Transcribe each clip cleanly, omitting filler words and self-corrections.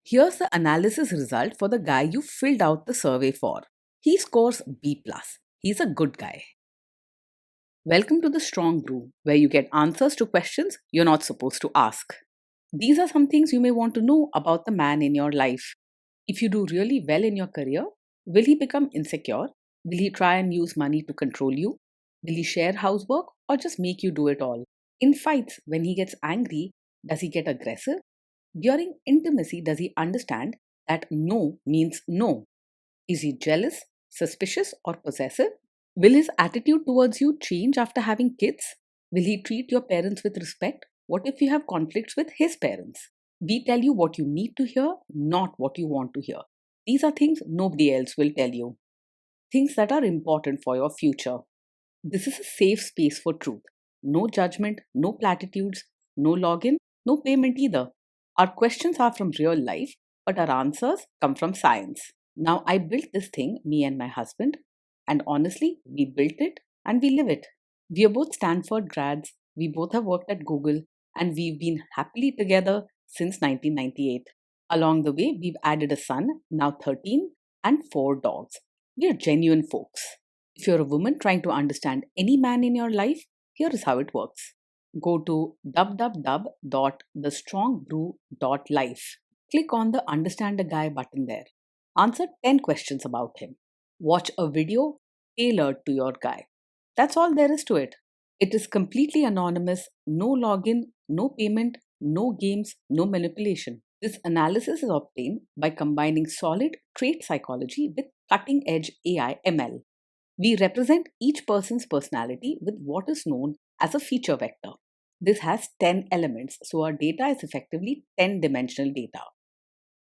Here's the analysis result for the guy you filled out the survey for. He scores B+. He's a good guy. Welcome to the Strong Brew, where you get answers to questions you're not supposed to ask. These are some things you may want to know about the man in your life. If you do really well in your career, will he become insecure? Will he try and use money to control you? Will he share housework or just make you do it all? In fights, when he gets angry, does he get aggressive? During intimacy, does he understand that no means no? Is he jealous, suspicious, or possessive? Will his attitude towards you change after having kids? Will he treat your parents with respect? What if you have conflicts with his parents? We tell you what you need to hear, not what you want to hear. These are things nobody else will tell you. Things that are important for your future. This is a safe space for truth. No judgment, no platitudes, no login, no payment either. Our questions are from real life, but our answers come from science. Now, I built this thing, me and my husband, and honestly, we built it and we live it. We are both Stanford grads, we both have worked at Google, and we've been happily together since 1998. Along the way, we've added a son, now 13, and 4 dogs. We are genuine folks. If you're a woman trying to understand any man in your life, here is how it works. Go to www.thestrongbrew.life. Click on the Understand a Guy button there. Answer 10 questions about him. Watch a video tailored to your guy. That's all there is to it. It is completely anonymous, no login, no payment, no games, no manipulation. This analysis is obtained by combining solid trait psychology with cutting edge AI ML. We represent each person's personality with what is known as a feature vector. This has 10 elements, so our data is effectively 10-dimensional data.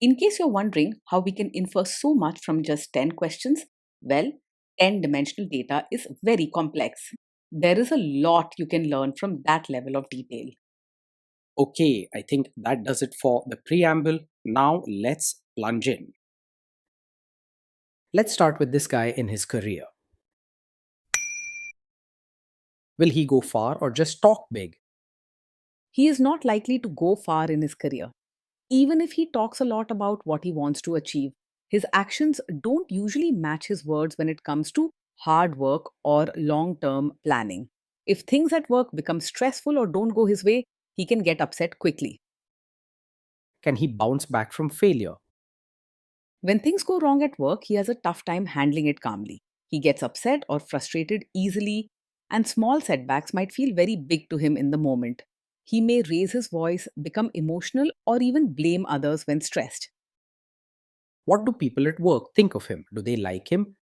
In case you're wondering how we can infer so much from just 10 questions, well, 10-dimensional data is very complex. There is a lot you can learn from that level of detail. Okay, I think that does it for the preamble. Now let's plunge in. Let's start with this guy in his career. Will he go far or just talk big? He is not likely to go far in his career. Even if he talks a lot about what he wants to achieve, his actions don't usually match his words when it comes to hard work or long term planning. If things at work become stressful or don't go his way, he can get upset quickly. Can he bounce back from failure? When things go wrong at work, he has a tough time handling it calmly. He gets upset or frustrated easily, and small setbacks might feel very big to him in the moment. He may raise his voice, become emotional, or even blame others when stressed. What do people at work think of him? Do they like him?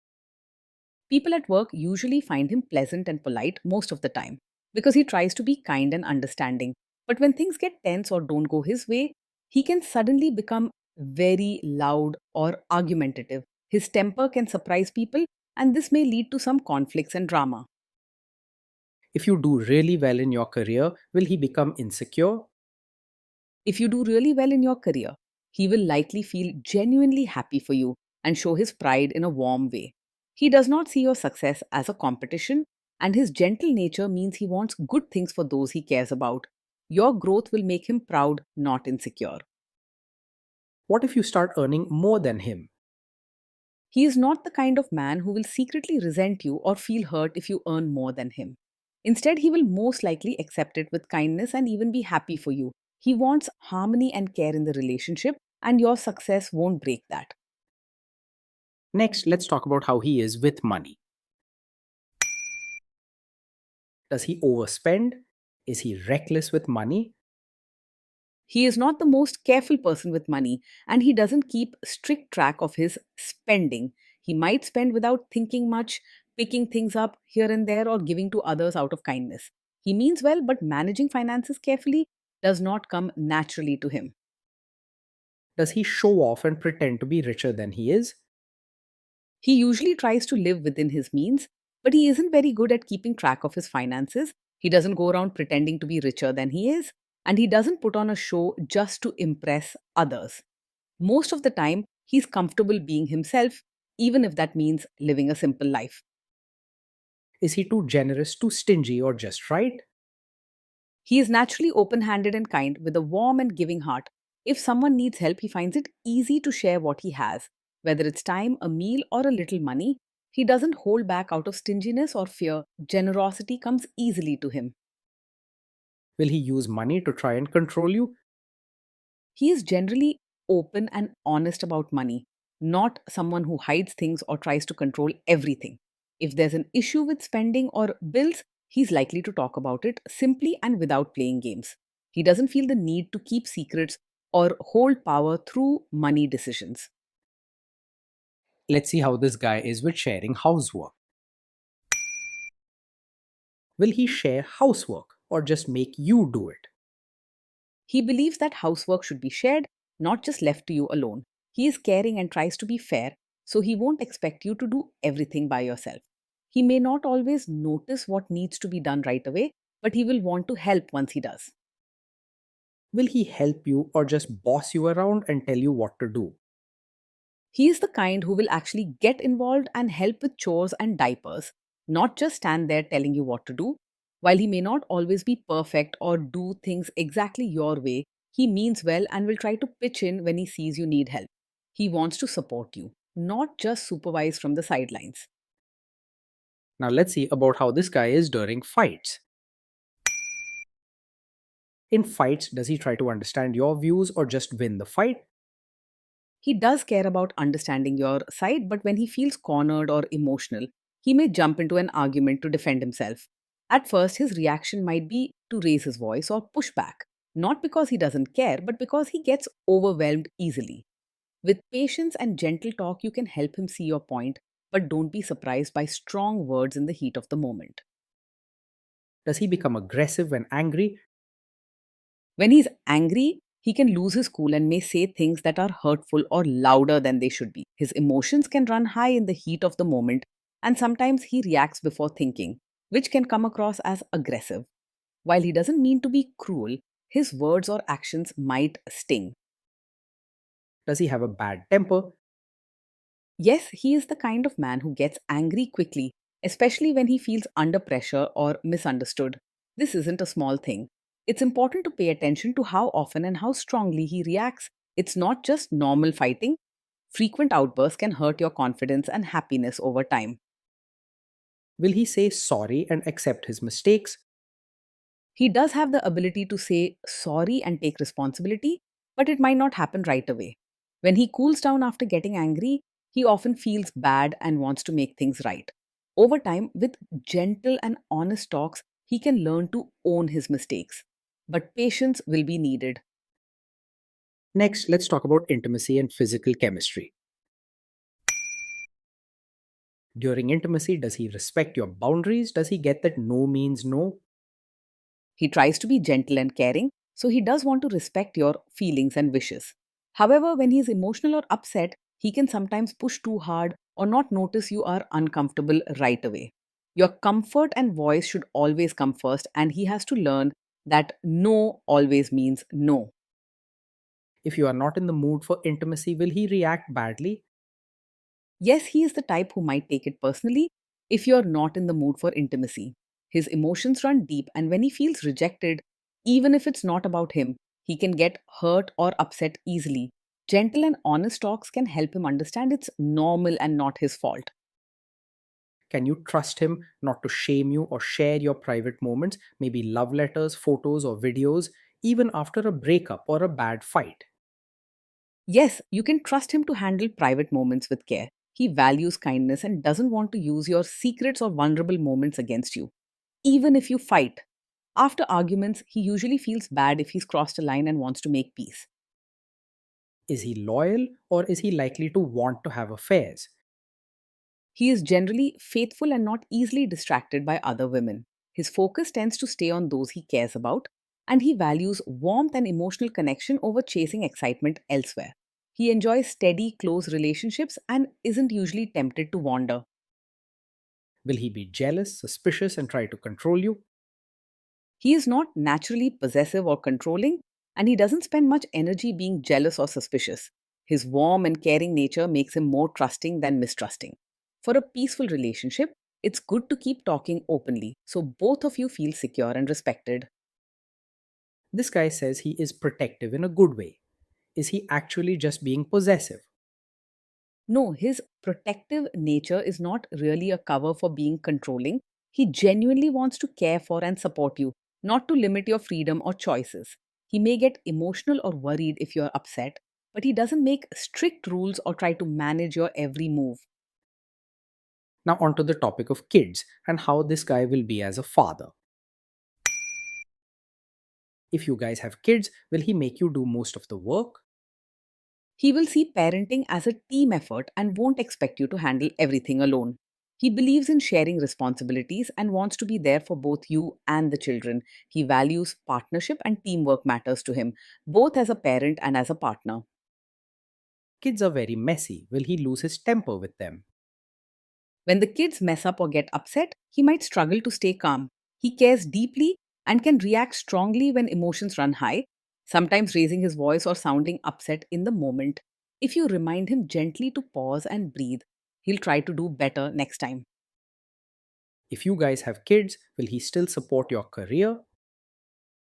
People at work usually find him pleasant and polite most of the time because he tries to be kind and understanding. But when things get tense or don't go his way, he can suddenly become very loud or argumentative. His temper can surprise people, and this may lead to some conflicts and drama. If you do really well in your career, will he become insecure? If you do really well in your career, he will likely feel genuinely happy for you and show his pride in a warm way. He does not see your success as a competition, and his gentle nature means he wants good things for those he cares about. Your growth will make him proud, not insecure. What if you start earning more than him? He is not the kind of man who will secretly resent you or feel hurt if you earn more than him. Instead, he will most likely accept it with kindness and even be happy for you. He wants harmony and care in the relationship, and your success won't break that. Next, let's talk about how he is with money. Does he overspend? Is he reckless with money? He is not the most careful person with money, and he doesn't keep strict track of his spending. He might spend without thinking much, picking things up here and there, or giving to others out of kindness. He means well, but managing finances carefully does not come naturally to him. Does he show off and pretend to be richer than he is? He usually tries to live within his means, but he isn't very good at keeping track of his finances. He doesn't go around pretending to be richer than he is, and he doesn't put on a show just to impress others. Most of the time, he's comfortable being himself, even if that means living a simple life. Is he too generous, too stingy, or just right? He is naturally open handed and kind with a warm and giving heart. If someone needs help, he finds it easy to share what he has, whether it's time, a meal, or a little money. He doesn't hold back out of stinginess or fear. Generosity comes easily to him. Will he use money to try and control you? He is generally open and honest about money, not someone who hides things or tries to control everything. If there's an issue with spending or bills, he's likely to talk about it simply and without playing games. He doesn't feel the need to keep secrets or hold power through money decisions. Let's see how this guy is with sharing housework. Will he share housework or just make you do it? He believes that housework should be shared, not just left to you alone. He is caring and tries to be fair, so he won't expect you to do everything by yourself. He may not always notice what needs to be done right away, but he will want to help once he does. Will he help you or just boss you around and tell you what to do? He is the kind who will actually get involved and help with chores and diapers, not just stand there telling you what to do. While he may not always be perfect or do things exactly your way, he means well and will try to pitch in when he sees you need help. He wants to support you, not just supervise from the sidelines. Now let's see about how this guy is during fights. In fights, does he try to understand your views or just win the fight? He does care about understanding your side, but when he feels cornered or emotional, he may jump into an argument to defend himself. At first, his reaction might be to raise his voice or push back, not because he doesn't care, but because he gets overwhelmed easily. With patience and gentle talk, you can help him see your point, but don't be surprised by strong words in the heat of the moment. Does he become aggressive when angry? When he's angry, he can lose his cool and may say things that are hurtful or louder than they should be. His emotions can run high in the heat of the moment, and sometimes he reacts before thinking, which can come across as aggressive. While he doesn't mean to be cruel, his words or actions might sting. Does he have a bad temper? Yes, he is the kind of man who gets angry quickly, especially when he feels under pressure or misunderstood. This isn't a small thing. It's important to pay attention to how often and how strongly he reacts. It's not just normal fighting. Frequent outbursts can hurt your confidence and happiness over time. Will he say sorry and accept his mistakes? He does have the ability to say sorry and take responsibility, but it might not happen right away. When he cools down after getting angry, he often feels bad and wants to make things right. Over time, with gentle and honest talks, he can learn to own his mistakes. But patience will be needed. Next, let's talk about intimacy and physical chemistry. During intimacy, does he respect your boundaries? Does he get that no means no? He tries to be gentle and caring, so he does want to respect your feelings and wishes. However, when he is emotional or upset, he can sometimes push too hard or not notice you are uncomfortable right away. Your comfort and voice should always come first, and he has to learn that no always means no. If you are not in the mood for intimacy, will he react badly? Yes, he is the type who might take it personally if you're not in the mood for intimacy. His emotions run deep, and when he feels rejected, even if it's not about him, he can get hurt or upset easily. Gentle and honest talks can help him understand it's normal and not his fault. Can you trust him not to shame you or share your private moments, maybe love letters, photos, or videos, even after a breakup or a bad fight? Yes, you can trust him to handle private moments with care. He values kindness and doesn't want to use your secrets or vulnerable moments against you, even if you fight. After arguments, he usually feels bad if he's crossed a line and wants to make peace. Is he loyal or is he likely to want to have affairs? He is generally faithful and not easily distracted by other women. His focus tends to stay on those he cares about, and he values warmth and emotional connection over chasing excitement elsewhere. He enjoys steady, close relationships and isn't usually tempted to wander. Will he be jealous, suspicious, and try to control you? He is not naturally possessive or controlling, and he doesn't spend much energy being jealous or suspicious. His warm and caring nature makes him more trusting than mistrusting. For a peaceful relationship, it's good to keep talking openly so both of you feel secure and respected. This guy says he is protective in a good way. Is he actually just being possessive? No, his protective nature is not really a cover for being controlling. He genuinely wants to care for and support you, not to limit your freedom or choices. He may get emotional or worried if you're upset, but he doesn't make strict rules or try to manage your every move. Now, onto the topic of kids and how this guy will be as a father. If you guys have kids, will he make you do most of the work? He will see parenting as a team effort and won't expect you to handle everything alone. He believes in sharing responsibilities and wants to be there for both you and the children. He values partnership and teamwork matters to him, both as a parent and as a partner. Kids are very messy. Will he lose his temper with them? When the kids mess up or get upset, he might struggle to stay calm. He cares deeply and can react strongly when emotions run high, sometimes raising his voice or sounding upset in the moment. If you remind him gently to pause and breathe, he'll try to do better next time. If you guys have kids, will he still support your career?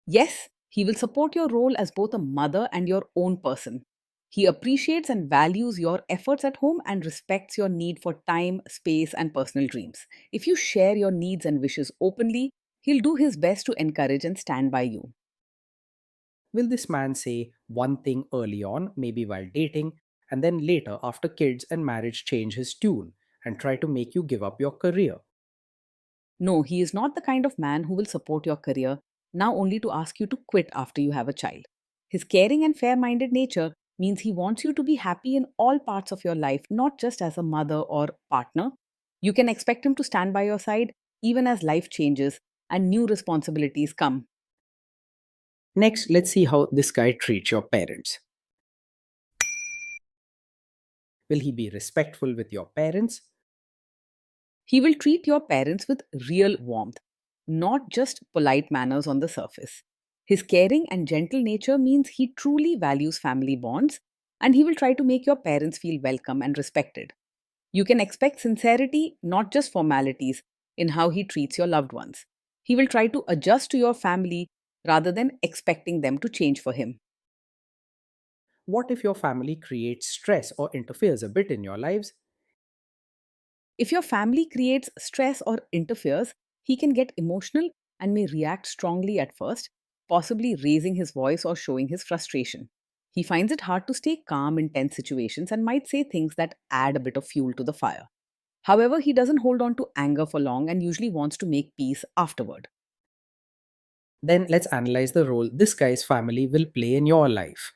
Yes, he will support your role as both a mother and your own person. He appreciates and values your efforts at home and respects your need for time, space, and personal dreams. If you share your needs and wishes openly, he'll do his best to encourage and stand by you. Will this man say one thing early on, maybe while dating, and then later, after kids and marriage, change his tune and try to make you give up your career? No, he is not the kind of man who will support your career now only to ask you to quit after you have a child. His caring and fair minded nature means he wants you to be happy in all parts of your life, not just as a mother or partner. You can expect him to stand by your side even as life changes and new responsibilities come. Next, let's see how this guy treats your parents. Will he be respectful with your parents? He will treat your parents with real warmth, not just polite manners on the surface. His caring and gentle nature means he truly values family bonds, and he will try to make your parents feel welcome and respected. You can expect sincerity, not just formalities, in how he treats your loved ones. He will try to adjust to your family rather than expecting them to change for him. What if your family creates stress or interferes a bit in your lives? If your family creates stress or interferes, he can get emotional and may react strongly at first, possibly raising his voice or showing his frustration. He finds it hard to stay calm in tense situations and might say things that add a bit of fuel to the fire. However, he doesn't hold on to anger for long and usually wants to make peace afterward. Then let's analyze the role this guy's family will play in your life.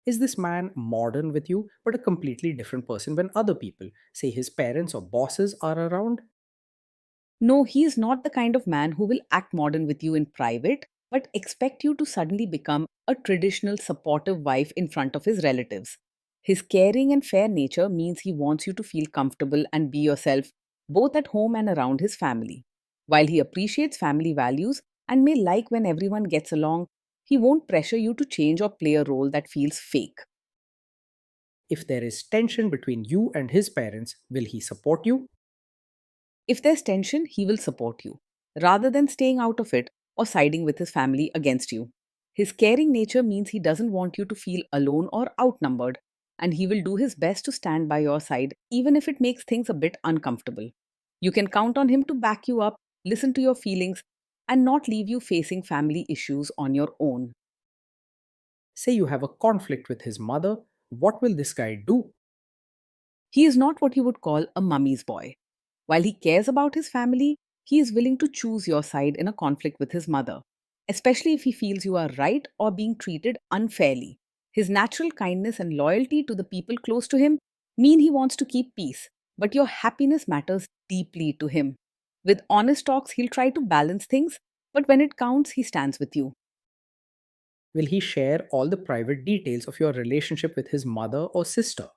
Is this man modern with you, but a completely different person when other people, say his parents or bosses, are around? No, he is not the kind of man who will act modern with you in private, but expect you to suddenly become a traditional supportive wife in front of his relatives. His caring and fair nature means he wants you to feel comfortable and be yourself, both at home and around his family. While he appreciates family values and may like when everyone gets along, he won't pressure you to change or play a role that feels fake. If there is tension between you and his parents, will he support you? If there's tension, he will support you, rather than staying out of it or siding with his family against you. His caring nature means he doesn't want you to feel alone or outnumbered, and he will do his best to stand by your side, even if it makes things a bit uncomfortable. You can count on him to back you up, listen to your feelings, and not leave you facing family issues on your own. Say you have a conflict with his mother, what will this guy do? He is not what you would call a mummy's boy. While he cares about his family, he is willing to choose your side in a conflict with his mother, especially if he feels you are right or being treated unfairly. His natural kindness and loyalty to the people close to him mean he wants to keep peace, but your happiness matters deeply to him. With honest talks, he'll try to balance things, but when it counts, he stands with you. Will he share all the private details of your relationship with his mother or sister?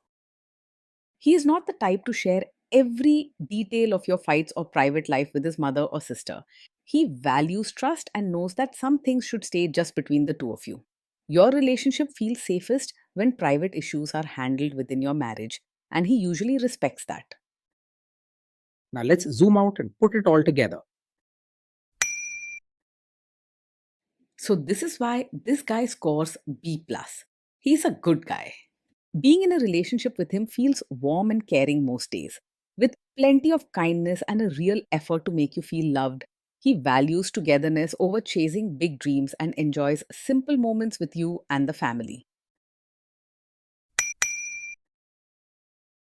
He is not the type to share every detail of your fights or private life with his mother or sister. He values trust and knows that some things should stay just between the two of you. Your relationship feels safest when private issues are handled within your marriage, and he usually respects that. Now let's zoom out and put it all together. So this is why this guy scores B plus. He's a good guy. Being in a relationship with him feels warm and caring most days, with plenty of kindness and a real effort to make you feel loved. He values togetherness over chasing big dreams and enjoys simple moments with you and the family.